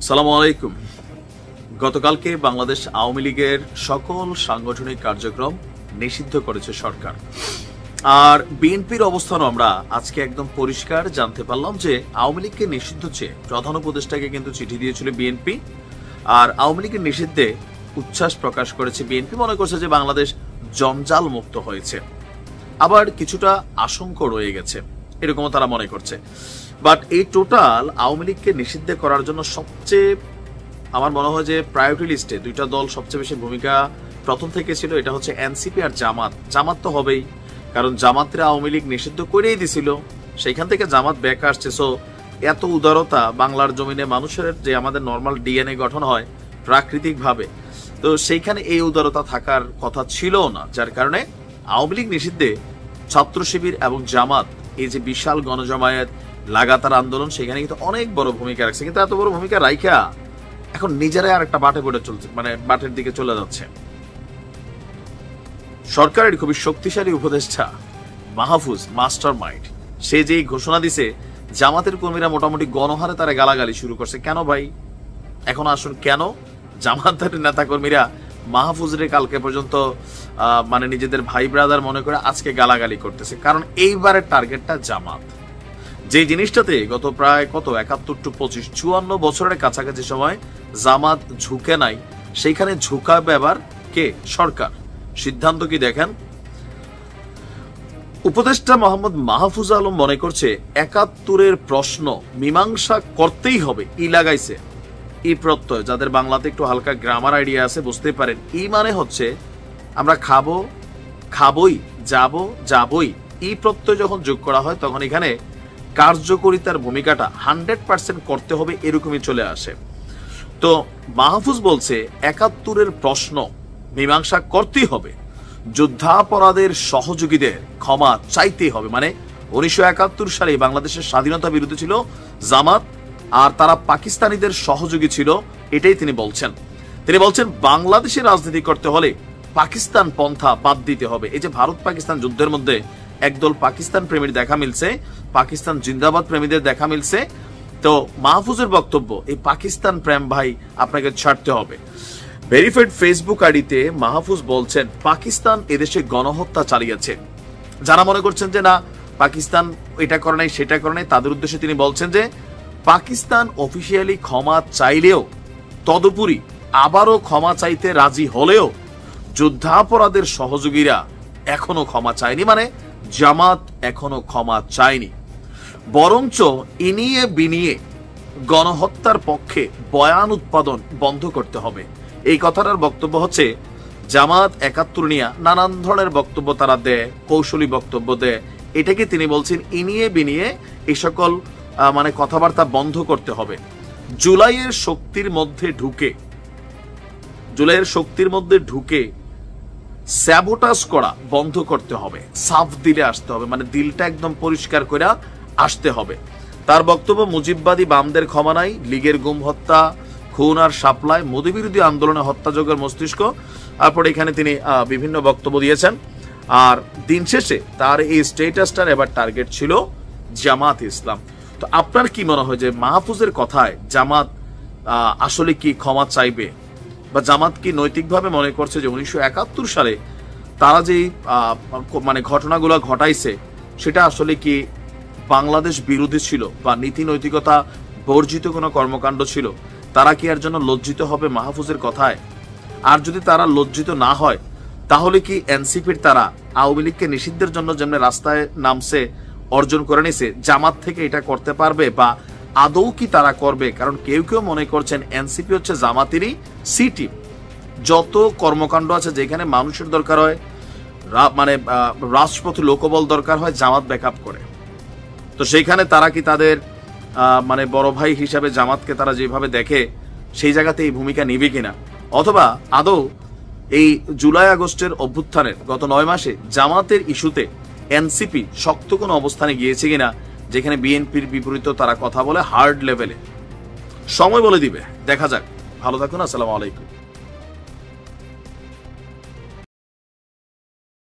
সালামু আলাইকুম। গতকালকে বাংলাদেশ আওয়ামী লীগের সকল সাংগঠনিক কার্যক্রম নিষিদ্ধ করেছে সরকার। আর বিএনপির অবস্থানও আমরা আজকে একদম পরিষ্কার জানতে পারলাম যে আওয়ামী লীগকে নিষিদ্ধ চেয়ে প্রধান উপদেষ্টাকে কিন্তু চিঠি দিয়েছিল বিএনপি। আর আওয়ামী লীগের নিষিদ্ধে উচ্ছ্বাস প্রকাশ করেছে বিএনপি, মনে করছে যে বাংলাদেশ জঞ্জাল মুক্ত হয়েছে। আবার কিছুটা আশঙ্কা রয়ে গেছে, এরকমও তারা মনে করছে। বাট এই টোটাল আওয়ামী লীগকে নিষিদ্ধ করার জন্য সবচেয়ে আমার মনে হয় যে প্রায়োরিটি লিস্টে দুইটা দল সবচেয়ে বেশি ভূমিকা প্রথম থেকে ছিল, এটা হচ্ছে এনসিপি আর জামাত। জামাত তো হবেই, কারণ জামাতরা আওয়ামী লীগ নিষিদ্ধ করেই দিছিল, সেইখান থেকে জামাত ব্যাক আসছে। সো এত উদারতা বাংলার জমিনে মানুষের যে আমাদের নর্মাল ডিএনএ গঠন হয় প্রাকৃতিক ভাবে, তো সেইখানে এই উদারতা থাকার কথা ছিল না, যার কারণে আওয়ামী লীগ নিষিদ্ধে ছাত্র শিবির এবং জামাত এই যে বিশাল গণজমায়েত লাগাতার আন্দোলন, সেখানে কিন্তু অনেক বড় ভূমিকা রাখছে। কিন্তু এত বড় ভূমিকা রাইখা এখন নিজেরাই আর একটা বাটে পড়ে চলছে, মানে বাটের দিকে চলে যাচ্ছে। সরকারের খুবই শক্তিশালী উপদেষ্টা মাহফুজ মাস্টার মাইন্ড, সে যেই ঘোষণা দিছে জামাতের কর্মীরা মোটামুটি গণহারে তারা গালাগালি শুরু করছে। কেন ভাই, এখন আসুন কেন জামাতের নেতা কর্মীরা মাহফুজের কালকে পর্যন্ত মানে নিজেদের ভাই ব্রাদার মনে করে আজকে গালাগালি করতেছে? কারণ এইবারের টার্গেটটা জামাত। যে জিনিসটাতে গত প্রায় 71 to 25 54 বছরের কাছাকাছি সময় জামাত ঝুঁকে নাই, সেইখানে ঝুঁকাবে এবার কে? সরকার। সিদ্ধান্ত কি দেখেন, উপদেষ্টা মোহাম্মদ মাহফুজ আলম মনে করছে 71-এর প্রশ্ন মীমাংসা করতেই হবে। ই লাগাইছে, ই প্রত্যয়, যাদের বাংলাতে একটু হালকা গ্রামার আইডিয়া আছে বুঝতে পারেন। ই মানে হচ্ছে আমরা খাবো, খাবই, যাবো, যাবই। ই প্রত্যয় যখন যোগ করা হয় তখন এখানে কার্যকরিতার ভূমিকাটা 100% করতে হবে, এরকমই চলে আসে। তো মাহফুজ বলছে 71-এর প্রশ্ন মীমাংসা করতেই হবে, যুদ্ধাপরাধের সহযোগীদের ক্ষমা চাইতেই হবে। মানে 1971 সালে বাংলাদেশের স্বাধীনতা বিরোধী ছিল জামাত, আর তারা পাকিস্তানিদের সহযোগী ছিল, এটাই তিনি বলছেন। তিনি বলছেন বাংলাদেশের রাজনীতি করতে হলে পাকিস্তান পন্থা বাদ দিতে হবে। এই যে ভারত পাকিস্তান যুদ্ধের মধ্যে একদল পাকিস্তান প্রেমীর দেখা মিলছে, পাকিস্তান জিন্দাবাদ প্রেমীদের দেখা মিলছে। তো মাহফুজের বক্তব্য, এই পাকিস্তান প্রেম ভাই আপনাকে ছাড়তে হবে। ভেরিফাইড ফেসবুক আইডিতে মাহফুজ বলছেন পাকিস্তান এদেশে গণহত্যা চালিয়েছে। যারা মনে করছেন যে না পাকিস্তান এটা করে নাই সেটা করে নাই, তাদের উদ্দেশ্যে তিনি বলছেন যে পাকিস্তান অফিসিয়ালি ক্ষমা চাইলেও, তদুপরি আবারও ক্ষমা চাইতে রাজি হলেও যুদ্ধাপরাধের সহযোগীরা এখনো ক্ষমা চায়নি। মানে জামাত এখনো ক্ষমা চায়নি, বরঞ্চ ইনিয়ে বিনিয়ে গণহত্যার পক্ষে বয়ান উৎপাদন বন্ধ করতে হবে। এই কথাটার বক্তব্য হচ্ছে জামাত 71 নিয়ে নানান ধরনের বক্তব্য তারা দেয়, কৌশলী বক্তব্য দেয়, এটাকে তিনি বলছেন ইনিয়ে বিনিয়ে এই সকল মানে কথাবার্তা বন্ধ করতে হবে। জুলাইয়ের শক্তির মধ্যে ঢুকে স্যাবোটাজ করা বন্ধ করতে হবে, সাফ দিলে আসতে হবে, মানে দিলটা একদম পরিষ্কার করে আসতে হবে। তার বক্তব্য মুজিববাদী বামদের ক্ষমা নাই, লীগের গুম হত্যা, খুন আর সাপ্লাই, মোদী বিরোধী আন্দোলনে হত্যাযোগের মস্তিষ্ক। তারপরে এখানে তিনি বিভিন্ন বক্তব্য দিয়েছেন। আর দিন শেষে তার এই স্টেটাসটার এবার টার্গেট ছিল জামাত ইসলাম। তো আপনার কি মনে হয় যে মাহফুজের কথায় জামাত আসলে কি ক্ষমা চাইবে, বা জামাত কি নৈতিকভাবে মনে করছে যে 1971 সালে তারা যে মানে ঘটনাগুলো ঘটাইছে সেটা আসলে কি বাংলাদেশ বিরোধী ছিল বা নীতি নৈতিকতা বর্জিত কোনো কর্মকাণ্ড ছিল? তারা কি এর জন্য লজ্জিত হবে মাহফুজের কথায়? আর যদি তারা লজ্জিত না হয় তাহলে কি এনসিপির তারা আওয়ামী লীগকে নিষিদ্ধের জন্য যেমন রাস্তায় নামছে, অর্জন করে নিছে, জামাত থেকে এটা করতে পারবে বা আদৌ কি তারা করবে? কারণ কেউ কেউ মনে করছেন এনসিপি হচ্ছে জামাতেরই সি টিম। যত কর্মকাণ্ড আছে যেখানে মানুষের দরকার হয়, মানে রাষ্ট্রপতি লোকবল দরকার হয়, জামাত ব্যাকআপ করে। তো সেইখানে তারা কি তাদের মানে বড় ভাই হিসাবে জামাতকে তারা যেভাবে দেখে সেই জায়গাতে এই ভূমিকা নিবে কিনা, অথবা আদৌ এই জুলাই আগস্টের অভ্যুত্থানের গত 9 মাসে জামাতের ইস্যুতে এনসিপি শক্ত কোনো অবস্থানে গিয়েছে কিনা, যেখানে বিএনপির বিপরীত তারা কথা বলে হার্ড লেভেলে। সময় বলে দিবে, দেখা যাক। ভালো থাকুন, আসসালামু আলাইকুম।